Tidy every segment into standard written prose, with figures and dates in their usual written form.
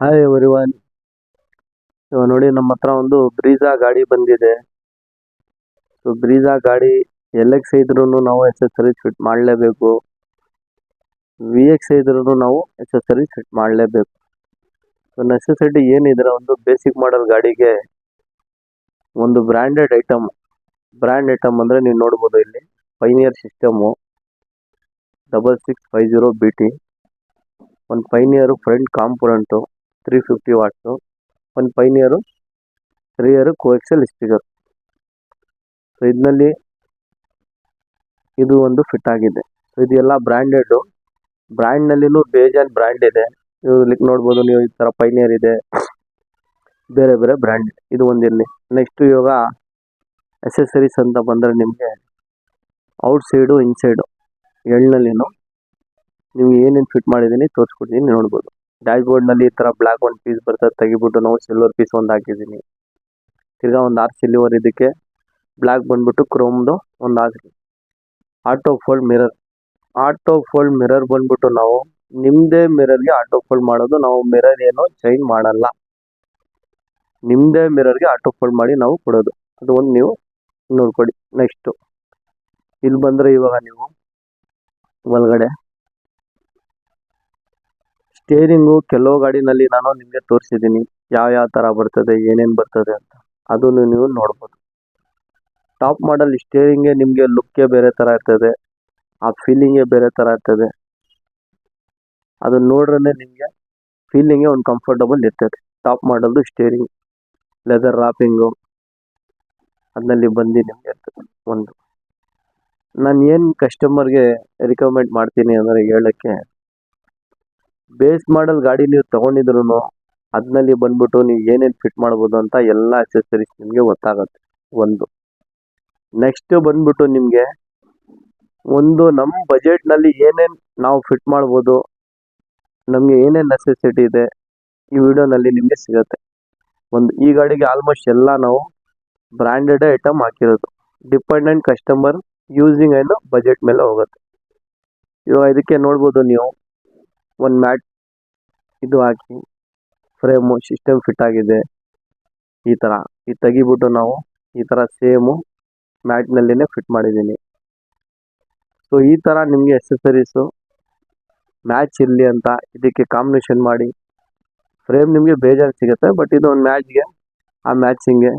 Hi everyone. ಇವಾಗ ನೋಡಿ ನಮ್ಮ ಹತ್ರ ಒಂದು ಬ್ರೀಜಾ ಗಾಡಿ ಬಂದಿದೆ. ಸೊ ಬ್ರೀಜಾ ಗಾಡಿ ಎಲ್ ಎಕ್ಸ್ ಇದ್ರೂ ನಾವು ಎಕ್ಸೆಸರೀಸ್ ಫಿಟ್ ಮಾಡಲೇಬೇಕು, ವಿ ಎಕ್ಸ್ ಇದ್ರೂ ನಾವು ಎಕ್ಸೆಸರೀಸ್ ಫಿಟ್ ಮಾಡಲೇಬೇಕು. ಸೊ ನೆಸೆಸಿಟಿ ಏನಿದ್ರೆ ಒಂದು ಬೇಸಿಕ್ ಮಾಡಲ್ ಗಾಡಿಗೆ ಒಂದು ಬ್ರ್ಯಾಂಡ್ ಐಟಮ್ ಅಂದರೆ ನೀವು ನೋಡ್ಬೋದು ಇಲ್ಲಿ ಪೈನಿಯರ್ ಸಿಸ್ಟಮು 6650 BT, ಒಂದು ಪೈನಿಯರು ಫ್ರಂಟ್ ಕಾಂಪೊನೆಂಟು 350 ವಾಟ್ಸು, ಒಂದು ಪೈನಿಯರು ರಿಯರ್ ಕೋಎಕ್ಸೆಲ್ ಸ್ಪೀಕರ್. ಸೊ ಇದರಲ್ಲಿ ಇದು ಒಂದು ಫಿಟ್ ಆಗಿದೆ. ಸೊ ಇದೆಲ್ಲ ಬ್ರ್ಯಾಂಡ್ನಲ್ಲಿನೂ ಬೇಜಾನ್ ಬ್ರ್ಯಾಂಡ್ ಇದೆ. ಇವ್ರಿಗೆ ನೋಡ್ಬೋದು ನೀವು, ಈ ಥರ ಪೈನಿಯರ್ ಇದೆ, ಬೇರೆ ಬೇರೆ ಬ್ರ್ಯಾಂಡ್. ಇದು ಒಂದಿರಲಿ. ನೆಕ್ಸ್ಟ್ ಇವಾಗ ಅಸೆಸರೀಸ್ ಅಂತ ಬಂದರೆ ನಿಮಗೆ ಔಟ್ಸೈಡು ಇನ್ಸೈಡು ಎಳ್ನಲ್ಲಿನೂ ನೀವು ಏನೇನು ಫಿಟ್ ಮಾಡಿದ್ದೀನಿ ತೋರಿಸ್ಕೊಡ್ತೀನಿ, ನೋಡ್ಬೋದು. ಡ್ಯಾಶ್ ಬೋರ್ಡ್ನಲ್ಲಿ ಈ ಥರ ಬ್ಲ್ಯಾಕ್ ಒಂದು ಪೀಸ್ ಬರ್ತದೆ, ತೆಗಿಬಿಟ್ಟು ನಾವು ಸಿಲ್ವರ್ ಪೀಸ್ ಒಂದು ಹಾಕಿದ್ದೀನಿ. ತಿರ್ಗಾ ಒಂದು ಆರ್ ಸಿಲ್ವರ್, ಇದಕ್ಕೆ ಬ್ಲ್ಯಾಕ್ ಬಂದ್ಬಿಟ್ಟು ಕ್ರೋಮ್ದು ಒಂದು ಹಾಕಿ. ಆಟೋ ಫೋಲ್ಡ್ ಮಿರರ್ ಬಂದ್ಬಿಟ್ಟು ನಾವು ನಿಮ್ಮದೇ ಮಿರರ್ಗೆ ಆಟೋ ಫೋಲ್ಡ್ ಮಾಡೋದು. ನಾವು ಮಿರರ್ ಏನೋ ಚೇಂಜ್ ಮಾಡಲ್ಲ, ನಿಮ್ಮದೇ ಮಿರರ್ಗೆ ಆಟೋ ಫೋಲ್ಡ್ ಮಾಡಿ ನಾವು ಕೊಡೋದು. ಅದು ಒಂದು ನೀವು ನೋಡ್ಕೊಡಿ. ನೆಕ್ಸ್ಟು ಇಲ್ಲಿ ಬಂದರೆ ಇವಾಗ ನೀವು ಒಳಗಡೆ ಸ್ಟೇರಿಂಗು ಕೆಲವು ಗಾಡಿನಲ್ಲಿ ನಾನು ನಿಮಗೆ ತೋರಿಸಿದ್ದೀನಿ ಯಾವ ಥರ ಬರ್ತದೆ, ಏನೇನು ಬರ್ತದೆ ಅಂತ. ಅದನ್ನು ನೀವು ನೋಡ್ಬೋದು. ಟಾಪ್ ಮಾಡಲ್ ಸ್ಟೇರಿಂಗ್ಗೆ ನಿಮಗೆ ಲುಕ್ಕೇ ಬೇರೆ ಥರ ಇರ್ತದೆ, ಆ ಫೀಲಿಂಗೇ ಬೇರೆ ಥರ ಇರ್ತದೆ. ಅದನ್ನು ನೋಡ್ರೆ ನಿಮಗೆ ಫೀಲಿಂಗೇ ಒಂದು ಕಂಫರ್ಟಬಲ್ ಇರ್ತದೆ. ಟಾಪ್ ಮಾಡಲ್ದು ಸ್ಟೇರಿಂಗ್ ಲೆದರ್ ರಾಪಿಂಗು ಅದರಲ್ಲಿ ಬಂದು ನಿಮಗೆ ಇರ್ತದೆ. ಒಂದು ನಾನು ಏನು ಕಸ್ಟಮರ್ಗೆ ರಿಕಮೆಂಡ್ ಮಾಡ್ತೀನಿ ಅಂದರೆ ಹೇಳೋಕ್ಕೆ, ಬೇಸ್ ಮಾಡಲ್ ಗಾಡಿ ನೀವು ತೊಗೊಂಡಿದ್ರು ಅದರಲ್ಲಿ ಬಂದ್ಬಿಟ್ಟು ನೀವು ಏನೇನು ಫಿಟ್ ಮಾಡ್ಬೋದು ಅಂತ ಎಲ್ಲ ಅಕ್ಸೆಸರೀಸ್ ನಿಮಗೆ ಗೊತ್ತಾಗುತ್ತೆ. ಒಂದು ನೆಕ್ಸ್ಟ್ ಬಂದ್ಬಿಟ್ಟು ನಿಮಗೆ ಒಂದು ನಮ್ಮ ಬಜೆಟ್ನಲ್ಲಿ ಏನೇನು ನಾವು ಫಿಟ್ ಮಾಡ್ಬೋದು, ನಮಗೆ ಏನೇನು ನೆಸೆಸಿಟಿ ಇದೆ ಈ ವಿಡಿಯೋನಲ್ಲಿ ನಿಮಗೆ ಸಿಗುತ್ತೆ. ಒಂದು ಈ ಗಾಡಿಗೆ ಆಲ್ಮೋಸ್ಟ್ ಎಲ್ಲ ನಾವು ಬ್ರ್ಯಾಂಡೆಡ್ ಐಟಮ್ ಹಾಕಿರೋದು. ಡಿಪೆಂಡೆಂಟ್ ಕಸ್ಟಮರ್ ಯೂಸಿಂಗ್ ಏನು ಬಜೆಟ್ ಮೇಲೆ ಹೋಗುತ್ತೆ. ಇವಾಗ ಇದಕ್ಕೆ ನೋಡ್ಬೋದು ನೀವು ಒಂದು ಮ್ಯಾಟ್ ಇದು ಹಾಕಿ ಫ್ರೇಮು ಸಿಸ್ಟಮ್ ಫಿಟ್ ಆಗಿದೆ. ಈ ಥರ ಇದು ತೆಗಿಬಿಟ್ಟು ನಾವು ಈ ಥರ ಸೇಮು ಮ್ಯಾಟ್ನಲ್ಲಿನೇ ಫಿಟ್ ಮಾಡಿದ್ದೀನಿ. ಸೊ ಈ ಥರ ನಿಮಗೆ ಎಕ್ಸೆಸರೀಸು ಮ್ಯಾಚ್ ಇರಲಿ ಅಂತ ಇದಕ್ಕೆ ಕಾಂಬಿನೇಷನ್ ಮಾಡಿ ಫ್ರೇಮ್ ನಿಮಗೆ ಬೇಜಾರು ಸಿಗುತ್ತೆ. ಬಟ್ ಇದು ಒಂದು ಮ್ಯಾಚ್ಗೆ ಆ ಮ್ಯಾಚಿಂಗ್ಗೆ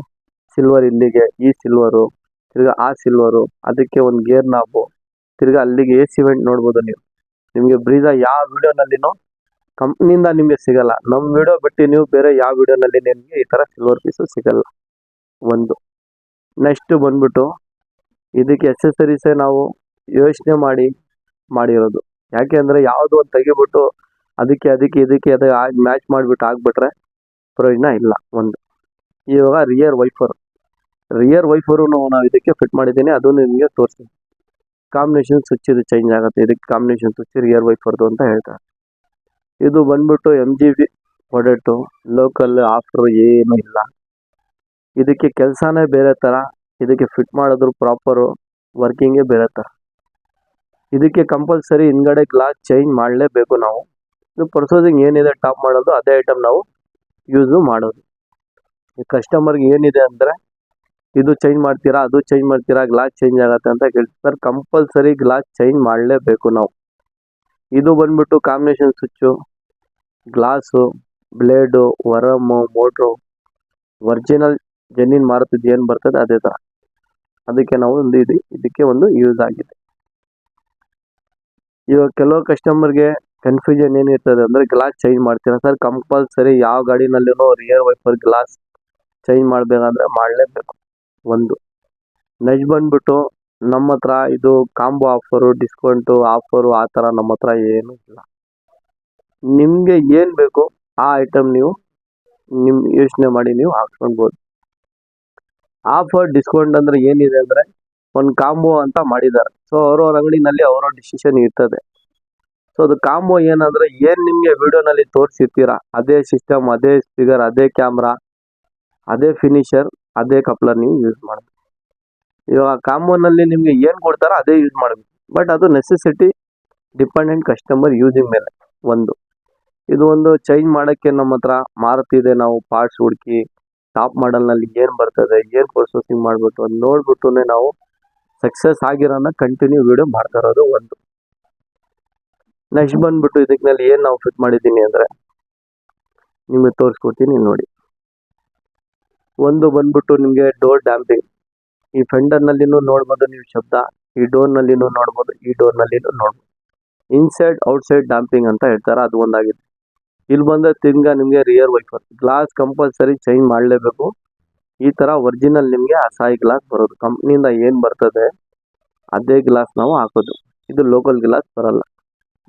ಸಿಲ್ವರ್ ಇಲ್ಲಿಗೆ ಈ ಸಿಲ್ವರು, ತಿರ್ಗಾ ಆ ಸಿಲ್ವರು, ಅದಕ್ಕೆ ಒಂದು ಗೇರ್ ನಾಬು, ತಿರ್ಗಾ ಅಲ್ಲಿಗೆ AC ವೆಂಟ್ ನೋಡ್ಬೋದು ನೀವು. ನಿಮಗೆ ಬ್ರೀಜಾ ಯಾವ ವಿಡಿಯೋನಲ್ಲಿನೋ ಕಂಪ್ನಿಯಿಂದ ನಿಮಗೆ ಸಿಗಲ್ಲ. ನಮ್ಮ ವಿಡಿಯೋ ಬಿಟ್ಟು ನೀವು ಬೇರೆ ಯಾವ ವಿಡಿಯೋನಲ್ಲಿ ನಿಮಗೆ ಈ ಥರ ಸಿಲ್ವರ್ ಪೀಸು ಸಿಗಲ್ಲ. ಒಂದು ನೆಕ್ಸ್ಟ್ ಬಂದ್ಬಿಟ್ಟು ಇದಕ್ಕೆ ಎಕ್ಸೆಸರೀಸೇ ನಾವು ಯೋಚನೆ ಮಾಡಿರೋದು. ಯಾಕೆ ಅಂದರೆ ಯಾವುದೋ ಒಂದು ತೆಗಿಬಿಟ್ಟು ಅದಕ್ಕೆ ಅದು ಮ್ಯಾಚ್ ಮಾಡಿಬಿಟ್ಟು ಆಗಿಬಿಟ್ರೆ ಪ್ರಯೋಜನ ಇಲ್ಲ. ಒಂದು ಇವಾಗ ರಿಯರ್ ವೈಫರು ನಾವು ಇದಕ್ಕೆ ಫಿಟ್ ಮಾಡಿದ್ದೀನಿ, ಅದನ್ನು ನಿಮಗೆ ತೋರಿಸ್ತೀನಿ. ಕಾಂಬಿನೇಷನ್ ಸ್ವಿಚ್ ಇದು ಚೇಂಜ್ ಆಗುತ್ತೆ. ಇದಕ್ಕೆ ಕಾಂಬಿನೇಷನ್ ಸ್ವಿಚ್ ರಿಯರ್ ವೈಫರ್ದು ಅಂತ ಹೇಳ್ತಾರೆ. ಇದು ಬಂದ್ಬಿಟ್ಟು MGB ಪ್ರಾಡಕ್ಟು, ಲೋಕಲ್ ಆಫರು ಏನೂ ಇಲ್ಲ. ಇದಕ್ಕೆ ಕೆಲಸನೇ ಬೇರೆ ಥರ, ಇದಕ್ಕೆ ಫಿಟ್ ಮಾಡಿದ್ರು ಪ್ರಾಪರು ವರ್ಕಿಂಗೇ ಬೇರೆ ಥರ. ಇದಕ್ಕೆ ಕಂಪಲ್ಸರಿ ಹಿಂದ್ಗಡೆ ಗ್ಲಾಸ್ ಚೇಂಜ್ ಮಾಡಲೇಬೇಕು ನಾವು. ಇದು ಪರ್ಸೋಸಿಂಗ್ ಏನಿದೆ ಟಾಪ್ ಮಾಡೋದು ಅದೇ ಐಟಮ್ ನಾವು ಯೂಸು ಮಾಡೋದು. ಈ ಕಸ್ಟಮರ್ಗೆ ಏನಿದೆ ಅಂದರೆ ಇದು ಚೇಂಜ್ ಮಾಡ್ತೀರಾ, ಅದು ಚೇಂಜ್ ಮಾಡ್ತೀರಾ, ಗ್ಲಾಸ್ ಚೇಂಜ್ ಆಗುತ್ತೆ ಅಂತ ಕೇಳ್ತಾರೆ. ಕಂಪಲ್ಸರಿ ಗ್ಲಾಸ್ ಚೇಂಜ್ ಮಾಡಲೇಬೇಕು ನಾವು. ಇದು ಬಂದ್ಬಿಟ್ಟು ಕಾಂಬಿನೇಷನ್ ಸ್ವಿಚ್ಚು, ಗ್ಲಾಸು, ಬ್ಲೇಡು, ವರಮು, ಮೋಟ್ರು, ಒರಿಜಿನಲ್ ಜೆನ್ಯೂನ್ ಮಾರುತಿದ್ದು ಏನು ಬರ್ತದೆ ಅದೇ ಥರ. ಅದಕ್ಕೆ ನಾವು ಇದಕ್ಕೆ ಒಂದು ಯೂಸ್ ಆಗಿದೆ. ಇವಾಗ ಕೆಲವು ಕಸ್ಟಮರ್ಗೆ ಕನ್ಫ್ಯೂಷನ್ ಏನಿರ್ತದೆ ಅಂದರೆ ಗ್ಲಾಸ್ ಚೇಂಜ್ ಮಾಡ್ತೀರಾ ಸರ್. ಕಂಪಲ್ಸರಿ ಯಾವ ಗಾಡಿನಲ್ಲೂ ರಿಯರ್ ವೈಫರ್ ಗ್ಲಾಸ್ ಚೇಂಜ್ ಮಾಡಬೇಕಾದ್ರೆ ಮಾಡಲೇಬೇಕು. ಒಂದು ನೆಕ್ಸ್ಟ್ ಬಂದ್ಬಿಟ್ಟು ನಮ್ಮ ಹತ್ರ ಇದು ಕಾಂಬೋ ಆಫರು, ಡಿಸ್ಕೌಂಟು ಆಫರು ಆ ಥರ ನಮ್ಮ ಹತ್ರ ಏನೂ ಇಲ್ಲ. ನಿಮಗೆ ಏನು ಬೇಕು ಆ ಐಟಮ್ ನೀವು ನಿಮ್ಮ ಯೋಚನೆ ಮಾಡಿ ನೀವು ಹಾಕ್ಕೊಳ್ಬೋದು. ಆಫರ್ ಡಿಸ್ಕೌಂಟ್ ಅಂದರೆ ಏನಿದೆ ಅಂದರೆ ಒಂದು ಕಾಂಬೋ ಅಂತ ಮಾಡಿದ್ದಾರೆ. ಸೊ ಅವ್ರವ್ರ ಅಂಗಡಿನಲ್ಲಿ ಅವರ ಡಿಸಿಷನ್ ಇರ್ತದೆ. ಸೊ ಅದು ಕಾಂಬೋ ಏನಂದರೆ ಏನು ನಿಮಗೆ ವಿಡಿಯೋನಲ್ಲಿ ತೋರಿಸಿರ್ತೀರ ಅದೇ ಸಿಸ್ಟಮ್, ಅದೇ ಸ್ಪೀಕರ್, ಅದೇ ಕ್ಯಾಮ್ರಾ, ಅದೇ ಫಿನಿಷರ್, ಅದೇ ಕಪ್ಲರ್ ನೀವು ಯೂಸ್ ಮಾಡಬೇಕು. ಇವಾಗ ಕಾಂಬೋನಲ್ಲಿ ನಿಮಗೆ ಏನು ಕೊಡ್ತಾರೋ ಅದೇ ಯೂಸ್ ಮಾಡಬೇಕು. ಬಟ್ ಅದು ನೆಸೆಸಿಟಿ ಡಿಪೆಂಡೆಂಟ್ ಕಸ್ಟಮರ್ ಯೂಸಿಂಗ್ ಮೇಲೆ. ಒಂದು ಇದು ಒಂದು ಚೇಂಜ್ ಮಾಡೋಕ್ಕೆ ನಮ್ಮ ಹತ್ರ ಮಾರುತಿ ಇದೆ. ನಾವು ಪಾರ್ಟ್ಸ್ ಹುಡುಕಿ ಟಾಪ್ ಮಾಡಲ್ನಲ್ಲಿ ಏನು ಬರ್ತದೆ, ಏನು ಪ್ರೊಸೆಸಿಂಗ್ ಮಾಡಿಬಿಟ್ಟು ಅದು ನೋಡ್ಬಿಟ್ಟು ನಾವು ಸಕ್ಸಸ್ ಆಗಿರೋನ ಕಂಟಿನ್ಯೂ ವಿಡಿಯೋ ಮಾಡ್ತಾ ಇರೋದು ಒಂದು. ನೆಕ್ಸ್ಟ್ ಬಂದ್ಬಿಟ್ಟು ಇದಕ್ನಲ್ಲಿ ಏನು ನಾವು ಫಿಟ್ ಮಾಡಿದ್ದೀನಿ ಅಂದರೆ ನಿಮಗೆ ತೋರಿಸ್ಕೊಡ್ತೀನಿ ನೋಡಿ. ಒಂದು ಬಂದ್ಬಿಟ್ಟು ನಿಮಗೆ ಡೋರ್ ಡ್ಯಾಂಪಿಂಗ್. ಈ ಫೆಂಡರ್ನಲ್ಲಿನೂ ನೋಡ್ಬೋದು ನೀವು ಶಬ್ದ, ಈ ಡೋರ್ನಲ್ಲಿನೂ ನೋಡ್ಬೋದು, ಈ ಡೋರ್ನಲ್ಲಿನೂ ನೋಡ್ಬೋದು. ಇನ್ಸೈಡ್ ಔಟ್ಸೈಡ್ ಡ್ಯಾಂಪಿಂಗ್ ಅಂತ ಹೇಳ್ತಾರೆ, ಅದು ಒಂದಾಗಿದೆ. ಇಲ್ಲಿ ಬಂದರೆ ತಿರ್ಗಾ ನಿಮಗೆ rear wiper glass compulsory change ಮಾಡಲೇಬೇಕು. ಈ ಥರ ಒರಿಜಿನಲ್ ನಿಮಗೆ ಅಸಾಯಿ ಗ್ಲಾಸ್ ಬರೋದು, ಕಂಪ್ನಿಯಿಂದ ಏನು ಬರ್ತದೆ ಅದೇ ಗ್ಲಾಸ್ ನಾವು ಹಾಕೋದು. ಇದು ಲೋಕಲ್ ಗ್ಲಾಸ್ ಬರಲ್ಲ.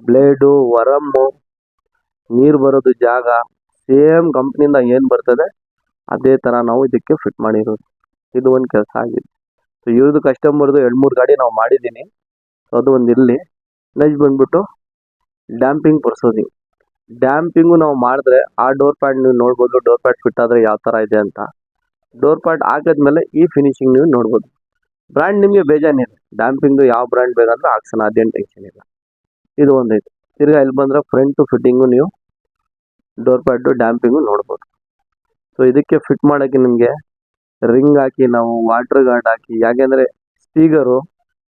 ಬ್ಲೇಡು, ವರಮ್ಮು, ನೀರು ಬರೋದು ಜಾಗ ಸೇಮ್ ಕಂಪ್ನಿಯಿಂದ ಏನು ಬರ್ತದೆ ಅದೇ ಥರ ನಾವು ಇದಕ್ಕೆ ಫಿಟ್ ಮಾಡಿರೋದು. ಇದು ಒಂದು ಕೆಲಸ ಆಗಿದೆ. ಸೊ ಇವ್ರದ್ದು ಕಸ್ಟಮರ್ದು 2-3 ಗಾಡಿ ನಾವು ಮಾಡಿದ್ದೀನಿ. ಸೊ ಅದು ಒಂದು ಇರಲಿ. ನೆಕ್ಸ್ಟ್ ಬಂದ್ಬಿಟ್ಟು ಡ್ಯಾಂಪಿಂಗ್ ಪ್ರೊಸೆಸಿಂಗ್. ಡ್ಯಾಂಪಿಂಗು ನಾವು ಮಾಡಿದ್ರೆ ಆ ಡೋರ್ ಪ್ಯಾಡ್ ನೀವು ನೋಡ್ಬೋದು, ಡೋರ್ ಪ್ಯಾಡ್ ಫಿಟ್ ಆದರೆ ಯಾವ ಥರ ಇದೆ ಅಂತ. ಡೋರ್ ಪ್ಯಾಡ್ ಹಾಕಿದ್ಮೇಲೆ ಈ ಫಿನಿಶಿಂಗ್ ನೀವು ನೋಡ್ಬೋದು. ಬ್ರ್ಯಾಂಡ್ ನಿಮಗೆ ಬೇಜಾನಿದೆ, ಡ್ಯಾಂಪಿಂಗು ಯಾವ ಬ್ರ್ಯಾಂಡ್ ಬೇಕಂದ್ರೆ ಹಾಕ್ಸೋಣ, ಅದೇನು ಟೆನ್ಷನ್ ಇಲ್ಲ. ಇದು ಒಂದೈತೆ. ತಿರ್ಗಾ ಇಲ್ಲಿ ಬಂದರೆ ಫ್ರಂಟ್ ಫಿಟ್ಟಿಂಗು ನೀವು ಡೋರ್ ಪ್ಯಾಡು ಡ್ಯಾಂಪಿಂಗು ನೋಡ್ಬೋದು. ಸೊ ಇದಕ್ಕೆ ಫಿಟ್ ಮಾಡೋಕ್ಕೆ ನಿಮಗೆ ರಿಂಗ್ ಹಾಕಿ ನಾವು ವಾಟರ್ ಗಾರ್ಡ್ ಹಾಕಿ, ಯಾಕೆಂದರೆ ಸ್ಪೀಕರು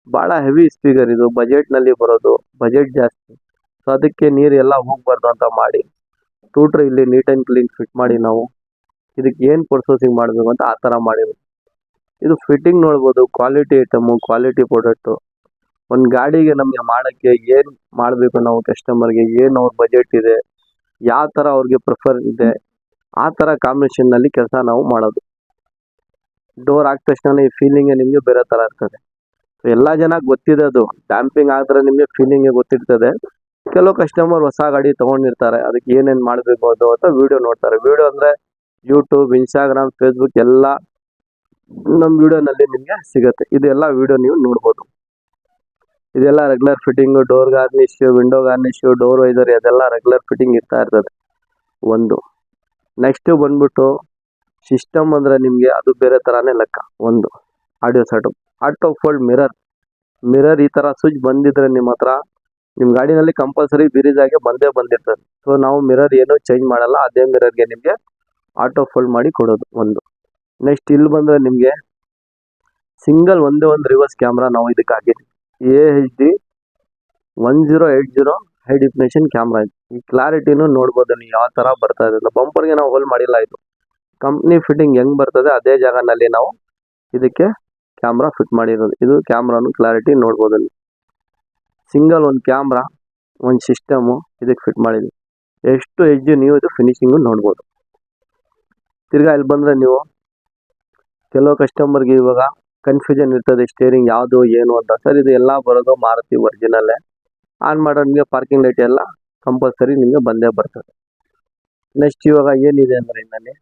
ಭಾಳ ಹೆವಿ ಸ್ಪೀಕರ್, ಇದು ಬಜೆಟ್ನಲ್ಲಿ ಬರೋದು, ಬಜೆಟ್ ಜಾಸ್ತಿ. ಸೊ ಅದಕ್ಕೆ ನೀರು ಎಲ್ಲ ಹೋಗ್ಬಾರ್ದು ಅಂತ ಮಾಡಿ ಟೂಟ್ರ್ ಇಲ್ಲಿ ನೀಟ್ ಆ್ಯಂಡ್ ಕ್ಲೀನ್ ಫಿಟ್ ಮಾಡಿ ನಾವು ಇದಕ್ಕೆ ಏನು ಪ್ರೊಸೆಸಿಂಗ್ ಮಾಡಬೇಕು ಅಂತ ಆ ಥರ ಮಾಡಿರೋದು. ಇದು ಫಿಟ್ಟಿಂಗ್ ನೋಡ್ಬೋದು, ಕ್ವಾಲಿಟಿ ಐಟಮು, ಕ್ವಾಲಿಟಿ ಪ್ರಾಡಕ್ಟು. ಒಂದು ಗಾಡಿಗೆ ನಮಗೆ ಮಾಡೋಕ್ಕೆ ಏನು ಮಾಡಬೇಕು, ನಾವು ಕಸ್ಟಮರ್ಗೆ ಏನು ಅವ್ರ ಬಜೆಟ್ ಇದೆ, ಯಾವ ಥರ ಅವ್ರಿಗೆ ಪ್ರಿಫರ್ ಇದೆ, ಆ ಥರ ಕಾಂಬಿನೇಷನ್ನಲ್ಲಿ ಕೆಲಸ ನಾವು ಮಾಡೋದು. ಡೋರ್ ಹಾಕಿದ ತಕ್ಷಣ ಈ ಫೀಲಿಂಗೇ ನಿಮಗೆ ಬೇರೆ ಥರ ಇರ್ತದೆ. ಎಲ್ಲ ಜನ ಗೊತ್ತಿದೆ, ಅದು ಡ್ಯಾಂಪಿಂಗ್ ಆದರೆ ನಿಮಗೆ ಫೀಲಿಂಗೇ ಗೊತ್ತಿರ್ತದೆ. ಕೆಲವು ಕಸ್ಟಮರ್ ಹೊಸ ಗಾಡಿ ತೊಗೊಂಡಿರ್ತಾರೆ, ಅದಕ್ಕೆ ಏನೇನು ಮಾಡಬೇಕು ಅದು ಅಂತ ವೀಡಿಯೋ ನೋಡ್ತಾರೆ. ವೀಡಿಯೋ ಅಂದರೆ ಯೂಟ್ಯೂಬ್, ಇನ್ಸ್ಟಾಗ್ರಾಮ್, ಫೇಸ್ಬುಕ್ ಎಲ್ಲ ನಮ್ಮ ವೀಡಿಯೋನಲ್ಲಿ ನಿಮಗೆ ಸಿಗುತ್ತೆ. ಇದೆಲ್ಲ ವೀಡಿಯೋ ನೀವು ನೋಡ್ಬೋದು. ಇದೆಲ್ಲ regular fitting, door garnish, window garnish, door visor, ಅದೆಲ್ಲ ರೆಗ್ಯುಲರ್ ಫಿಟ್ಟಿಂಗ್ ಇರ್ತಾ ಇರ್ತದೆ ಒಂದು. ನೆಕ್ಸ್ಟು ಬಂದ್ಬಿಟ್ಟು ಸಿಸ್ಟಮ್ ಅಂದರೆ ನಿಮಗೆ ಅದು ಬೇರೆ ಥರನೇ ಲೆಕ್ಕ. ಒಂದು audio setup, auto fold mirror ಈ ಥರ ಸ್ವಿಚ್ ಬಂದಿದ್ರೆ ನಿಮ್ಮ ಹತ್ರ, ನಿಮ್ಮ ಗಾಡಿನಲ್ಲಿ ಕಂಪಲ್ಸರಿ ಬಿರಿಜಾಗೆ ಬಂದಿರ್ತದೆ. ಸೊ ನಾವು ಮಿರರ್ ಏನೂ ಚೇಂಜ್ ಮಾಡಲ್ಲ, ಅದೇ ಮಿರರ್ಗೆ ನಿಮಗೆ ಆಟೋ ಫೋಲ್ಡ್ ಮಾಡಿ ಕೊಡೋದು ಒಂದು. ನೆಕ್ಸ್ಟ್ ಇಲ್ಲಿ ಬಂದರೆ ನಿಮಗೆ ಸಿಂಗಲ್ ಒಂದೇ ಒಂದು ರಿವರ್ಸ್ ಕ್ಯಾಮ್ರಾ ನಾವು ಇದಕ್ಕೆ ಹಾಕಿದ್ವಿ. AHD 1080 ಹೈ ಡೆಫಿನೇಷನ್ ಕ್ಯಾಮ್ರಾ ಇದೆ. ಈ ಕ್ಲಾರಿಟಿನೂ ನೋಡ್ಬೋದು ನೀವು ಯಾವ ಥರ ಬರ್ತಾ ಇದೆ. ಬಂಪರ್ಗೆ ನಾವು ಹೋಲ್ ಮಾಡಿಲ್ಲ, ಇದು ಕಂಪ್ನಿ ಫಿಟ್ಟಿಂಗ್ ಹೆಂಗೆ ಬರ್ತದೆ ಅದೇ ಜಾಗನಲ್ಲಿ ನಾವು ಇದಕ್ಕೆ ಕ್ಯಾಮ್ರಾ ಫಿಟ್ ಮಾಡಿರೋದು. ಇದು ಕ್ಯಾಮ್ರಾನು ಕ್ಲಾರಿಟಿ ನೋಡ್ಬೋದು. ಅಲ್ಲಿ ಸಿಂಗಲ್ ಒಂದು ಕ್ಯಾಮ್ರಾ, ಒಂದು ಸಿಸ್ಟಮು ಇದಕ್ಕೆ ಫಿಟ್ ಮಾಡಿದ್ವಿ. ಎಷ್ಟು HD ನೀವು ಇದು ಫಿನಿಶಿಂಗು ನೋಡ್ಬೋದು. ತಿರ್ಗಾ ಇಲ್ಲಿ ಬಂದರೆ ನೀವು ಕೆಲವು ಕಸ್ಟಮರ್ಗೆ ಇವಾಗ ಕನ್ಫ್ಯೂಷನ್ ಇರ್ತದೆ, ಸ್ಟೇರಿಂಗ್ ಯಾವುದು ಏನು ಅಂತ. ಸರ್ ಇದು ಎಲ್ಲ ಬರೋದು ಮಾರುತಿ ಒರಿಜಿನಲ್ಲೇ. ಆನ್ ಮಾಡೋ ನಿಮಗೆ ಪಾರ್ಕಿಂಗ್ ಲೈಟ್ ಎಲ್ಲ ಕಂಪಲ್ಸರಿ ನಿಮಗೆ ಬಂದೇ ಬರ್ತದೆ. ನೆಕ್ಸ್ಟ್ ಇವಾಗ ಏನಿದೆ ಅಂದರೆ ಇನ್ನಲ್ಲಿ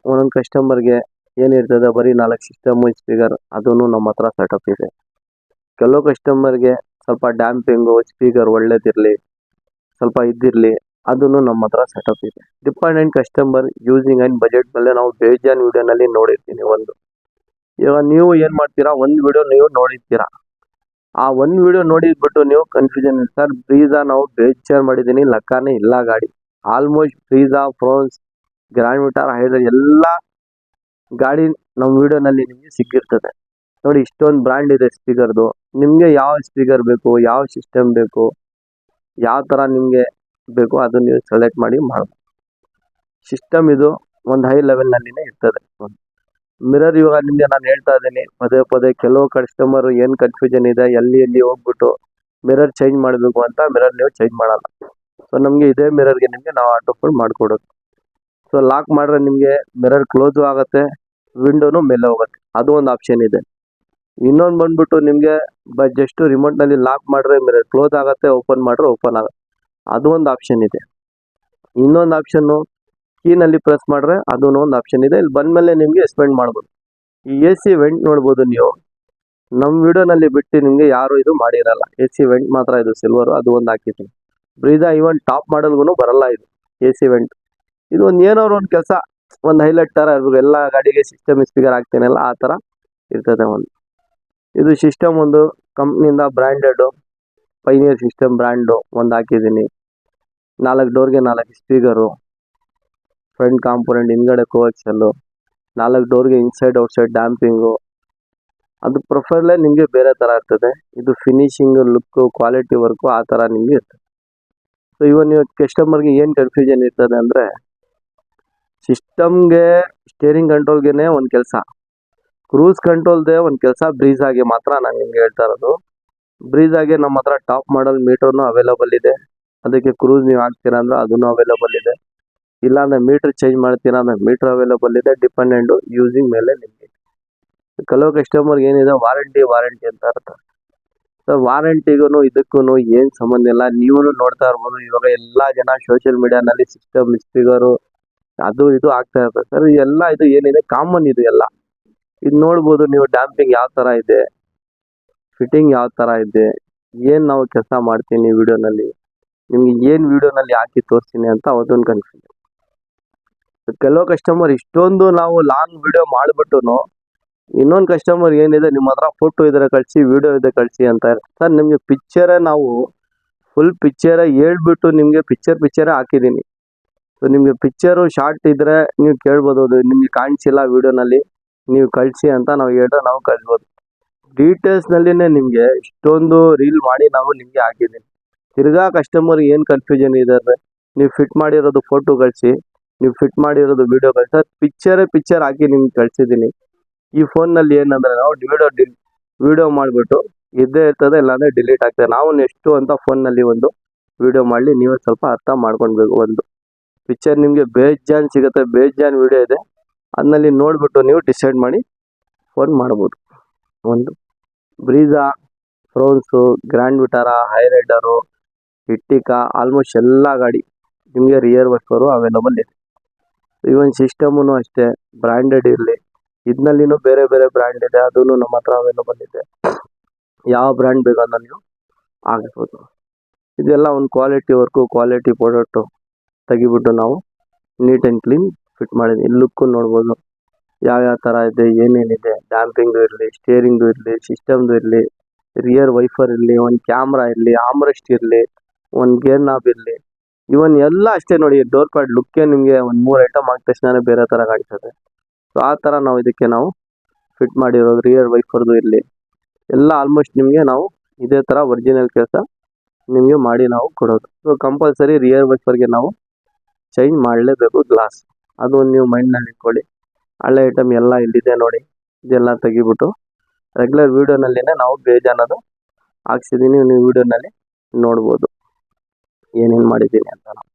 ಒಂದೊಂದು ಕಸ್ಟಮರ್ಗೆ ಏನಿರ್ತದೆ, ಬರೀ 4 ಸಿಸ್ಟಮು ಸ್ಪೀಕರ್, ಅದೂ ನಮ್ಮ ಹತ್ರ ಸೆಟಪ್ ಇದೆ. ಕೆಲವು ಕಸ್ಟಮರ್ಗೆ ಸ್ವಲ್ಪ ಡ್ಯಾಂಪಿಂಗು, ಸ್ಪೀಕರ್ ಒಳ್ಳೇದಿರಲಿ, ಸ್ವಲ್ಪ ಇದ್ದಿರಲಿ, ಅದನ್ನು ನಮ್ಮ ಹತ್ರ ಸೆಟಪ್ ಇದೆ. Dependent customer using and budget ಮೇಲೆ ನಾವು ಬೇಜಾನ್ ವೀಡಿಯೋನಲ್ಲಿ ನೋಡಿರ್ತೀನಿ ಒಂದು. ಇವಾಗ ನೀವು ಏನು ಮಾಡ್ತೀರಾ, ಒಂದು ವೀಡಿಯೋ ನೀವು ನೋಡಿರ್ತೀರಾ, ಆ ಒಂದು ವೀಡಿಯೋ ನೋಡಿದ್ಬಿಟ್ಟು ನೀವು ಕನ್ಫ್ಯೂಷನ್ ಸರ್ ಬ್ರೀಝಾ ನಾವು ಬೇಜಾನ್ ಮಾಡಿದ್ದೀನಿ, ಲೆಕ್ಕನೇ ಇಲ್ಲ ಗಾಡಿ. Almost Brezza, Fronx, Grand Vitara, Hyryder ಎಲ್ಲ ಗಾಡಿ ನಮ್ಮ ವೀಡಿಯೋನಲ್ಲಿ ನಿಮಗೆ ಸಿಕ್ಕಿರ್ತದೆ ನೋಡಿ. ಇಷ್ಟೊಂದು ಬ್ರ್ಯಾಂಡ್ ಇದೆ ಸ್ಪೀಕರ್ದು. ನಿಮಗೆ ಯಾವ ಸ್ಪೀಕರ್ ಬೇಕು, ಯಾವ ಸಿಸ್ಟಮ್ ಬೇಕು, ಯಾವ ಥರ ನಿಮಗೆ ಬೇಕು ಅದನ್ನು ನೀವು ಸೆಲೆಕ್ಟ್ ಮಾಡಿ ಮಾಡಬೇಕು. ಸಿಸ್ಟಮ್ ಇದು ಒಂದು ಹೈ ಲೆವೆಲ್ನಲ್ಲಿನೇ ಇರ್ತದೆ. ಮಿರರ್ ಇವಾಗ ನಿಮಗೆ ನಾನು ಹೇಳ್ತಾ ಇದ್ದೀನಿ ಪದೇ ಕೆಲವು ಕಸ್ಟಮರ್ ಏನು ಕನ್ಫ್ಯೂಷನ್ ಇದೆ, ಎಲ್ಲಿ ಹೋಗ್ಬಿಟ್ಟು ಮಿರರ್ ಚೇಂಜ್ ಮಾಡಬೇಕು ಅಂತ ಮಿರರ್ ನೀವು ಚೇಂಜ್ ಮಾಡಲ್ಲ. ಸೊ ನಮಗೆ ಇದೇ ಮಿರರ್ಗೆ ನಿಮಗೆ ನಾವು ಆಟೋ ಫೋಲ್ಡ್ ಮಾಡಿಕೊಡೋದು. ಸೊ ಲಾಕ್ ಮಾಡಿದ್ರೆ ನಿಮಗೆ ಮಿರರ್ ಕ್ಲೋಸು ಆಗುತ್ತೆ, ವಿಂಡೋನು ಮೇಲೆ ಹೋಗುತ್ತೆ, ಅದು ಒಂದು ಆಪ್ಷನ್ ಇದೆ. ಇನ್ನೊಂದು ಬಂದ್ಬಿಟ್ಟು ನಿಮಗೆ ಜಸ್ಟ್ ರಿಮೋಟ್ನಲ್ಲಿ ಲಾಕ್ ಮಾಡಿದ್ರೆ ಮಿರರ್ ಕ್ಲೋಸ್ ಆಗುತ್ತೆ, ಓಪನ್ ಮಾಡಿದ್ರೆ ಓಪನ್ ಆಗುತ್ತೆ, ಅದು ಒಂದು ಆಪ್ಷನ್ ಇದೆ. ಇನ್ನೊಂದು ಆಪ್ಷನ್ನು ಕೀನಲ್ಲಿ ಪ್ರೆಸ್ ಮಾಡಿದ್ರೆ ಅದೂ ಒಂದು ಆಪ್ಷನ್ ಇದೆ. ಇಲ್ಲಿ ಬಂದಮೇಲೆ ನಿಮಗೆ ಎಕ್ಸ್ಪೆಂಡ್ ಮಾಡ್ಬೋದು. ಈ AC ವೆಂಟ್ ನೋಡ್ಬೋದು ನೀವು, ನಮ್ಮ ವಿಡಿಯೋನಲ್ಲಿ ಬಿಟ್ಟು ನಿಮಗೆ ಯಾರು ಇದು ಮಾಡಿರಲ್ಲ. AC ವೆಂಟ್ ಮಾತ್ರ ಇದು ಸಿಲ್ವರು, ಅದು ಒಂದು ಹಾಕಿದ್ದೀನಿ. ಬ್ರೀಝಾ ಈವನ್ ಟಾಪ್ ಮಾಡಲ್ಗೂ ಬರಲ್ಲ ಇದು AC ವೆಂಟ್. ಇದು ಒಂದು ಏನಾದ್ರು ಒಂದು ಕೆಲಸ, ಒಂದು ಹೈಲೈಟ್ ಥರ ಇರ್ಬೇಕು. ಎಲ್ಲ ಗಾಡಿಗೆ ಸಿಸ್ಟಮ್ ಸ್ಪೀಕರ್ ಹಾಕ್ತೇನಲ್ಲ ಆ ಥರ ಇರ್ತದೆ ಒಂದು. ಇದು ಸಿಸ್ಟಮ್ ಒಂದು ಕಂಪ್ನಿಯಿಂದ ಬ್ರ್ಯಾಂಡೆಡು, ಪೈನಿಯರ್ ಸಿಸ್ಟಮ್ ಬ್ರ್ಯಾಂಡು ಒಂದು ಹಾಕಿದ್ದೀನಿ. 4 ಡೋರ್ಗೆ 4 ಸ್ಪೀಕರು, ಫ್ರಂಟ್ ಕಾಂಪೊನೆಂಟ್, ಹಿಂದ್ಗಡೆ ಕೋಎಕ್ಸೆಲ್ಲು, 4 ಡೋರ್ಗೆ ಇನ್ಸೈಡ್ ಔಟ್ಸೈಡ್ ಡ್ಯಾಂಪಿಂಗು. ಅದು ಪ್ರೊಫೈಲೇ ನಿಮಗೆ ಬೇರೆ ಥರ ಇರ್ತದೆ. ಇದು ಫಿನಿಶಿಂಗ್, ಲುಕ್ಕು, ಕ್ವಾಲಿಟಿ ವರ್ಕು ಆ ಥರ ನಿಮಗೆ ಇರ್ತದೆ. ಸೊ ಇವನ್ ನೀವು ಕಸ್ಟಮರ್ಗೆ ಏನು ಕನ್ಫ್ಯೂಷನ್ ಇರ್ತದೆ ಅಂದರೆ, ಸಿಸ್ಟಮ್ಗೆ ಸ್ಟೇರಿಂಗ್ ಕಂಟ್ರೋಲ್ಗೆ ಒಂದು ಕೆಲಸ, ಕ್ರೂಸ್ ಕಂಟ್ರೋಲ್ದೇ ಒಂದು ಕೆಲಸ. ಬ್ರೀಜಾಗೆ ಮಾತ್ರ ನಾನು ನಿಮ್ಗೆ ಹೇಳ್ತಾ ಇರೋದು. ಬ್ರೀಜಾಗೆ ನಮ್ಮ ಹತ್ರ ಟಾಪ್ ಮಾಡಲ್ ಮೀಟರ್ನು ಅವೈಲಬಲ್ ಇದೆ. ಅದಕ್ಕೆ ಕ್ರೂಸ್ ನೀವು ಹಾಕ್ತೀರಾ ಅಂದ್ರೆ ಅದನ್ನು ಅವೈಲಬಲ್ ಇದೆ. ಇಲ್ಲಾಂದ್ರೆ ಮೀಟರ್ ಚೇಂಜ್ ಮಾಡ್ತೀರಾ ಅಂದ್ರೆ ಮೀಟರ್ ಅವೈಲಬಲ್ ಇದೆ. ಡಿಪೆಂಡೆಂಟು ಯೂಸಿಂಗ್ ಮೇಲೆ ನಿಮಗೆ. ಕೆಲವು ಕಸ್ಟಮರ್ಗೆ ಏನಿದೆ ವಾರಂಟಿ ಅಂತ ಇರ್ತಾರೆ. ಸೊ ವಾರಂಟಿಗೂ ಇದಕ್ಕೂ ಏನು ಸಂಬಂಧ ಇಲ್ಲ. ನೀವು ನೋಡ್ತಾ ಇರ್ಬೋದು, ಇವಾಗ ಎಲ್ಲ ಜನ ಸೋಷಿಯಲ್ ಮೀಡಿಯಾನಲ್ಲಿ ಸಿಸ್ಟಮ್, ಸ್ಪೀಕರು ಅದು ಇದು ಆಗ್ತಾ ಇರ್ತದೆ ಸರ್. ಎಲ್ಲ ಇದು ಏನಿದೆ ಕಾಮನ್, ಇದು ಎಲ್ಲ ಇದು ನೋಡ್ಬೋದು ನೀವು. ಡ್ಯಾಂಪಿಂಗ್ ಯಾವ ಥರ ಇದೆ, ಫಿಟ್ಟಿಂಗ್ ಯಾವ ಥರ ಇದೆ, ಏನು ನಾವು ಕೆಲಸ ಮಾಡ್ತೀನಿ ವಿಡಿಯೋನಲ್ಲಿ, ನಿಮ್ಗೆ ಏನು ವಿಡಿಯೋನಲ್ಲಿ ಹಾಕಿ ತೋರಿಸ್ತೀನಿ ಅಂತ ಅದೊಂದು ಕನ್ಫ್ಯೂಷನ್. ಕೆಲವು ಕಸ್ಟಮರ್ ಇಷ್ಟೊಂದು ನಾವು ಲಾಂಗ್ ವಿಡಿಯೋ ಮಾಡಿಬಿಟ್ಟು ಇನ್ನೊಂದು ಕಸ್ಟಮರ್ ಏನಿದೆ ನಿಮ್ಮ ಹತ್ರ ಫೋಟೋ ಇದ್ರೆ ಕಳಿಸಿ, ವಿಡಿಯೋ ಇದೆ ಕಳಿಸಿ ಅಂತ. ಸರ್ ನಿಮಗೆ ಪಿಕ್ಚರೇ ನಾವು ಫುಲ್ ಪಿಕ್ಚರೇ ಹೇಳ್ಬಿಟ್ಟು ನಿಮಗೆ ಪಿಕ್ಚರೇ ಹಾಕಿದ್ದೀನಿ. ಸೊ ನಿಮಗೆ ಪಿಕ್ಚರು ಶಾರ್ಟ್ ಇದ್ದರೆ ನೀವು ಕೇಳ್ಬೋದು, ಅದು ನಿಮಗೆ ಕಾಣಿಸಿಲ್ಲ ವಿಡಿಯೋನಲ್ಲಿ, ನೀವು ಕಳಿಸಿ ಅಂತ ನಾವು ಹೇಳಿದ್ರೆ ನಾವು ಕಳಿಸ್ಬೋದು. ಡೀಟೇಲ್ಸ್ನಲ್ಲಿನೇ ನಿಮಗೆ ಇಷ್ಟೊಂದು ರೀಲ್ ಮಾಡಿ ನಾವು ನಿಮಗೆ ಹಾಕಿದ್ದೀನಿ. ತಿರ್ಗಾ ಕಸ್ಟಮರ್ಗೆ ಏನು ಕನ್ಫ್ಯೂಷನ್ ಇದೆ ಅಂದರೆ, ನೀವು ಫಿಟ್ ಮಾಡಿರೋದು ಫೋಟೋ ಕಳಿಸಿ, ನೀವು ಫಿಟ್ ಮಾಡಿರೋದು ವಿಡಿಯೋ ಕಳಿಸಿ. ಸರ್ ಪಿಕ್ಚರ್ ಹಾಕಿ ನಿಮ್ಗೆ ಕಳಿಸಿದ್ದೀನಿ. ಈ ಫೋನ್ನಲ್ಲಿ ಏನಂದರೆ ನಾವು ವಿಡಿಯೋ ಮಾಡಿಬಿಟ್ಟು ಇದ್ದೇ ಇರ್ತದೆ, ಇಲ್ಲಾಂದರೆ ಡಿಲೀಟ್ ಆಗ್ತದೆ. ನಾವು ನೆಕ್ಸ್ಟು ಅಂತ ಫೋನ್ನಲ್ಲಿ ಒಂದು ವಿಡಿಯೋ ಮಾಡಲಿ, ನೀವೇ ಸ್ವಲ್ಪ ಅರ್ಥ ಮಾಡ್ಕೊಳ್ಬೇಕು. ಒಂದು ಪಿಕ್ಚರ್ ನಿಮಗೆ ಬೇಜಾನ್ ಸಿಗುತ್ತೆ, ಬೇಜಾನ್ ವಿಡಿಯೋ ಇದೆ, ಅದನ್ನಲ್ಲಿ ನೋಡಿಬಿಟ್ಟು ನೀವು ಡಿಸೈಡ್ ಮಾಡಿ ಫೋನ್ ಮಾಡ್ಬೋದು. ಒಂದು Brezza, Fronx, Grand Vitara, Hyryder, Ertiga, almost ಎಲ್ಲ ಗಾಡಿ ನಿಮಗೆ ರಿಯರ್ ವೈಫರು ಅವೈಲಬಲ್ ಇದೆ. ಈವನ್ ಸಿಸ್ಟಮೂ ಅಷ್ಟೇ, ಬ್ರ್ಯಾಂಡೆಡ್ ಇರಲಿ. ಇದನ್ನಲ್ಲಿನೂ ಬೇರೆ ಬೇರೆ ಬ್ರ್ಯಾಂಡ್ ಇದೆ, ಅದೂ ನಮ್ಮ ಹತ್ರ ಅವೈಲಬಲ್ ಇದೆ. ಯಾವ ಬ್ರ್ಯಾಂಡ್ ಬೇಕಂದ್ರೆ ನೀವು ಹಾಕ್ಬೋದು. ಇದೆಲ್ಲ ಒಂದು ಕ್ವಾಲಿಟಿ ವರ್ಕು, ಕ್ವಾಲಿಟಿ ಪ್ರಾಡಕ್ಟು ತೆಗಿಬಿಟ್ಟು ನಾವು ನೀಟ್ ಆ್ಯಂಡ್ ಕ್ಲೀನ್ ಫಿಟ್ ಮಾಡಿದ್ವಿ. ಲುಕ್ಕು ನೋಡ್ಬೋದು ಯಾವ್ಯಾವ ಥರ ಇದೆ, ಏನೇನಿದೆ. ಡ್ಯಾಂಪಿಂಗು ಇರಲಿ, ಸ್ಟೇರಿಂಗು ಇರಲಿ, ಸಿಸ್ಟಮ್ದು ಇರಲಿ, ರಿಯರ್ ವೈಫರ್ ಇರಲಿ, ಒಂದು ಕ್ಯಾಮ್ರಾ ಇರಲಿ, ಆಮ್ರೆಸ್ಟ್ ಇರಲಿ, ಒಂದು ಗೇರ್ ನಾಬ್ ಇರಲಿ. ಇವನ್ ಎಲ್ಲ ಅಷ್ಟೇ ನೋಡಿ. ಡೋರ್ ಪ್ಯಾಡ್ ಲುಕ್ಕೇ ನಿಮಗೆ ಒಂದು 3 ಐಟಮ್ ಆಗಿದ ತಕ್ಷಣ ಬೇರೆ ಥರ ಕಾಣಿಸ್ತದೆ. ಸೊ ಆ ಥರ ನಾವು ಇದಕ್ಕೆ ನಾವು ಫಿಟ್ ಮಾಡಿರೋದು. ರಿಯರ್ ವೈಫರ್ದು ಇರಲಿ, ಎಲ್ಲ ಆಲ್ಮೋಸ್ಟ್ ನಿಮಗೆ ನಾವು ಇದೇ ಥರ ಒರಿಜಿನಲ್ ಕೆಲಸ ನಿಮಗೆ ಮಾಡಿ ನಾವು ಕೊಡೋದು. ಸೊ ಕಂಪಲ್ಸರಿ ರಿಯರ್ ವೈಫರ್ಗೆ ನಾವು ಚೇಂಜ್ ಮಾಡಲೇಬೇಕು ಗ್ಲಾಸ್. ಅದು ನೀವು ಮೈಂಡ್ನಲ್ಲಿ ಇಟ್ಕೊಳ್ಳಿ. ಹಳೆ ಐಟಮ್ ಎಲ್ಲ ಇಲ್ಲಿದೆ ನೋಡಿ, ಇದೆಲ್ಲ ತೆಗಿಬಿಟ್ಟು ರೆಗ್ಯುಲರ್ ವೀಡಿಯೋನಲ್ಲಿನೇ ನಾವು ಬೇಜಾನದು ಹಾಕ್ಸಿದ್ದೀನಿ. ನೀವು ವೀಡಿಯೋನಲ್ಲಿ ನೋಡ್ಬೋದು ಏನೇನು ಮಾಡಿದ್ದೀನಿ ಅಂತ ನಾವು.